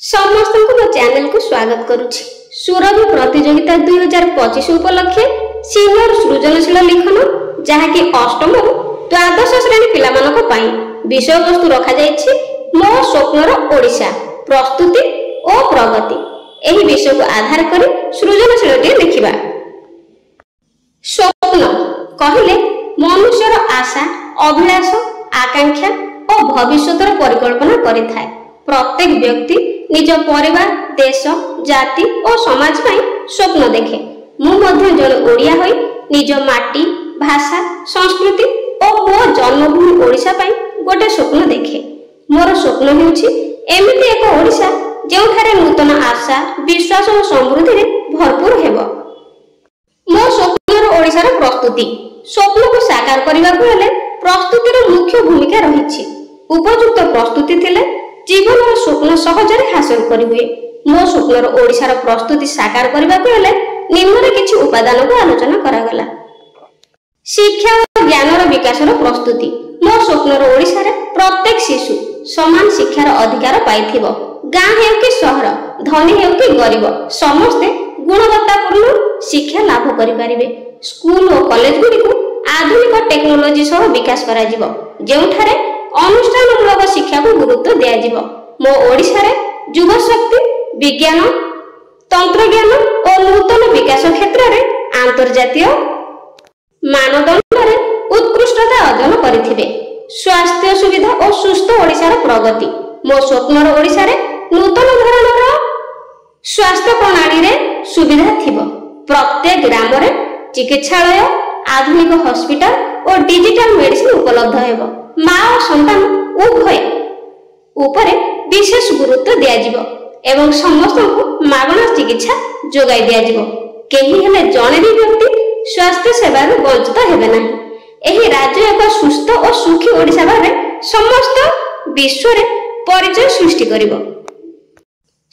समस्त को चैनल को स्वागत करुछि। सुरभि प्रतियोगिता 2025 उपलक्षे सीनियर सृजनशील लिखन जहाँकि अष्टम और द्वादश श्रेणी पिलामानक पई विषय वस्तु रखा जाइछि मो स्वप्नर ओडिशा प्रस्तुति और प्रगति। एही विषय को आधार करी सृजनशील लिखिबा। स्वप्न कहिले मनुष्यर आशा अभिलाष आकांक्षा और भविष्यतर परिकल्पना करिथाय। प्रत्येक व्यक्ति निज परिवार देश जाति और समाज पई स्वप्न देखे। मु मध्य जन ओडिया होई निज माटी भाषा संस्कृति और मो जन्मभूमि ओडिशा पई गोटे स्वप्न देखे। मोर स्वप्न हेउछि एमिति एक ओडिशा जेउठारे नूतन आशा विश्वास और समृद्धि रे भरपूर हेबो। मो स्वप्नर ओडिशार प्रस्तुति स्वप्न को साकार करबा हेले प्रस्तुतिर मुख्य भूमिका रहिछि। उपयुक्त प्रस्तुति थिले जीवन स्वप्न सहजरे हासिल करि हुए। मो स्वप्नर ओडिशार प्रस्तुति साकार करबा हेले निम्नरे किछि उपादान को आलोचना करागला। शिक्षा और ज्ञानर विकासर प्रस्तुति मो स्वप्नर ओडिशार प्रत्येक शिशु समान शिक्षार अधिकार पाइथिबो। गाँ हेउ कि सहर धनी हेउ कि गरीब समस्ते गुणवत्तापूर्ण शिक्षा लाभ करि पारिबे। स्कूल और कॉलेज गुडी को आधुनिक टेक्नोलॉजी सह विकास करा जिवो जेउठारे अनुष्ठानमूलक शिक्षा को गुरुत्व दिया जिवो। मो ओडिशा रे युवा शक्ति विज्ञान तंत्रज्ञान और नूतन विकास क्षेत्र रे अंतर्जातीय मानदंड रे उत्कृष्टता अर्जन करिथिबे। स्वास्थ्य सुविधा और सुस्थ ओडिशार प्रगति मो स्वप्नर ओडिशा रे नूतन धरणर स्वास्थ्य प्रणाली रे सुविधा थिबो। प्रत्येक ग्राम रे चिकित्सालय आधुनिक हॉस्पिटल और डिजिटल मेडिसिन उपलब्ध हेबो। मां और संतान उभय ऊपर विशेष गुरुत्व दिया जिवो एवं समस्त को मागଣା चिकित्सा जोगाई दिया जिवो। केही हेले जणे भी व्यक्ति स्वास्थ्य सेवा रे वंचित हेबे नाही। एही राज्य एक सुस्थ और सुखी ओडिशा भाबे समस्त विश्व रे परिचय सृष्टि करिवो।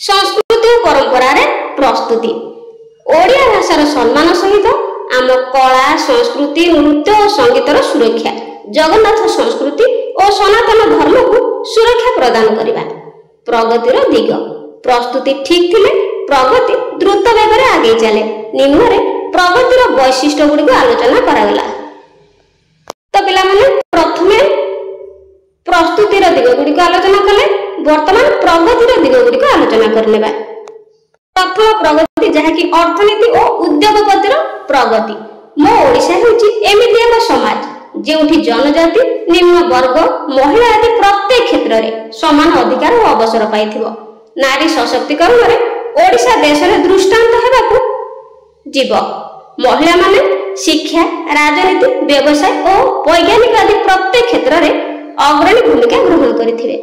संस्कृति और परंपरा रे प्रस्तुति ओडिया भाषार सम्मान सहित आम कला संस्कृति नृत्य और संगीतर सुरक्षा जगन्नाथ संस्कृति और सनातन धर्म को सुरक्षा प्रदान करिबा। प्रगतिर दिग प्रस्तुति ठीक थिले प्रगति द्रुत वेगरे आगे चले। निम्न रे प्रगतिर वैशिष्ट्य गुडी को आलोचना करागला। तो पिला माने प्रथमे प्रस्तुतिर दिग गुडी को आलोचना कले वर्तमान प्रगतिर दिग गुडी को आलोचना करनेबा। प्रथम प्रगति जहा कि अर्थनीति और उद्योगपतिर प्रगति मो ओडिशा हेउची एमिति एक समाज जेउठी जनजाति निम्न वर्ग महिला आदि प्रत्येक क्षेत्र रे समान अधिकार और अवसर पाइथिबो। नारी सशक्तिकरण रे ओडिशा देश रे दृष्टांत हेबाकू जीव। महिला माने शिक्षा राजनीति व्यवसाय और वैज्ञानिक आदि प्रत्येक क्षेत्र रे अग्रणी भूमिका ग्रहण करिथिबे।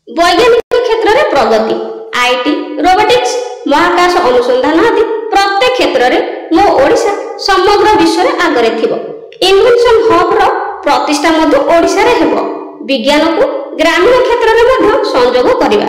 वैज्ञानिक क्षेत्र रे प्रगति आईटी रोबोटिक्स महाकाश अनुसंधान आदि प्रत्येक क्षेत्र रे मो ओडिशा समग्र विश्व रे आगरे थिबो। इन्वेंशन हब रो प्रतिष्ठा मध्य ओडिशा रे हेबो। विज्ञान को ग्रामीण क्षेत्र रे मध्य संयोग करिबा।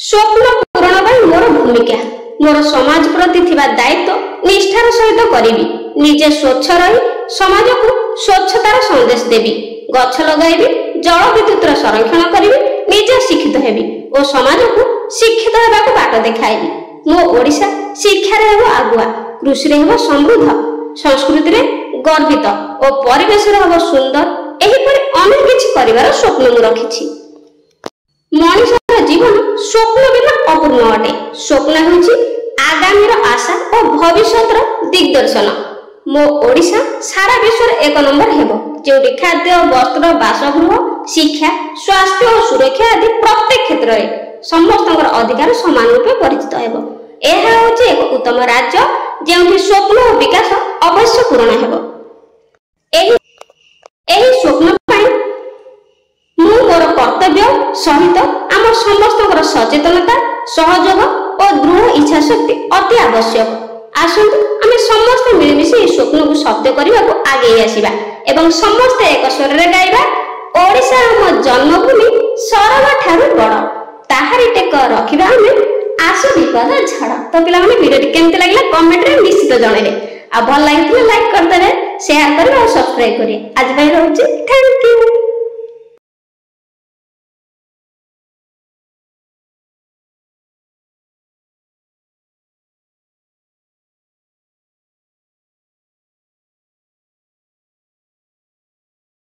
स्वप्न पूरण पई मोर भूमिका मोर समाज प्रति थिबा दायित्व निष्ठार सहित करिबी। निजे स्वच्छ रही समाज को स्वच्छतार संदेश देबी। गछ लगाइबी जल विद्युत रो संरक्षण करिबी। निजे शिक्षित हेबी और समाज को शिक्षित हेबाक बाट देखाइबी। मो ओडिशा शिक्षा रे हेबो आगुआ कृषि रे हेबो समृद्ध संस्कृति रे गर्वित और परिवेश रे हेबो सुंदर। एही परि अनेक किछि करिवार स्वप्न मु रखिछि। मनुष्यर जीवन स्वप्न बिना अपूर्ण अटे। स्वप्न हेउछि आगामी रो आशा और भविष्यत रो दिग्दर्शन। मो ओडिशा सारा विश्व रे एक नंबर हेबो जेउठी खाद्य वस्त्र बासगृह शिक्षा स्वास्थ्य और सुरक्षा आदि प्रत्येक क्षेत्र रे समस्तଙ୍କର अधिकार समान रूपे परिचित हेबो। एहा होछि एक उत्तम राज्य जेउठी स्वप्न और विकास अवश्य पूर्ण हेबो। एही स्वप्न पई मु मोर कर्तव्य सहित आम समस्तଙ୍କର सचेतनता सहयोग और दृढ़ इच्छा शक्ति अति आवश्यक। आसंतु आमे समस्त मिलमिशि स्वप्न को सत्य करबा को आगे आसीबा एवं समस्त एक स्वर रे गाइबा ओडिशा हम जन्मभूमि सरग ठारू बड़ ताहारी टेक रखिबा हमें आसो विपद झड़। तो पिला माने वीडियो केमते लागला कमेंट रे निश्चित जणाइबे। आ भल लागितले लाइक कर देबे शेयर करबे और सब्सक्राइब करिए। आज भाई रहउची थैंक यू।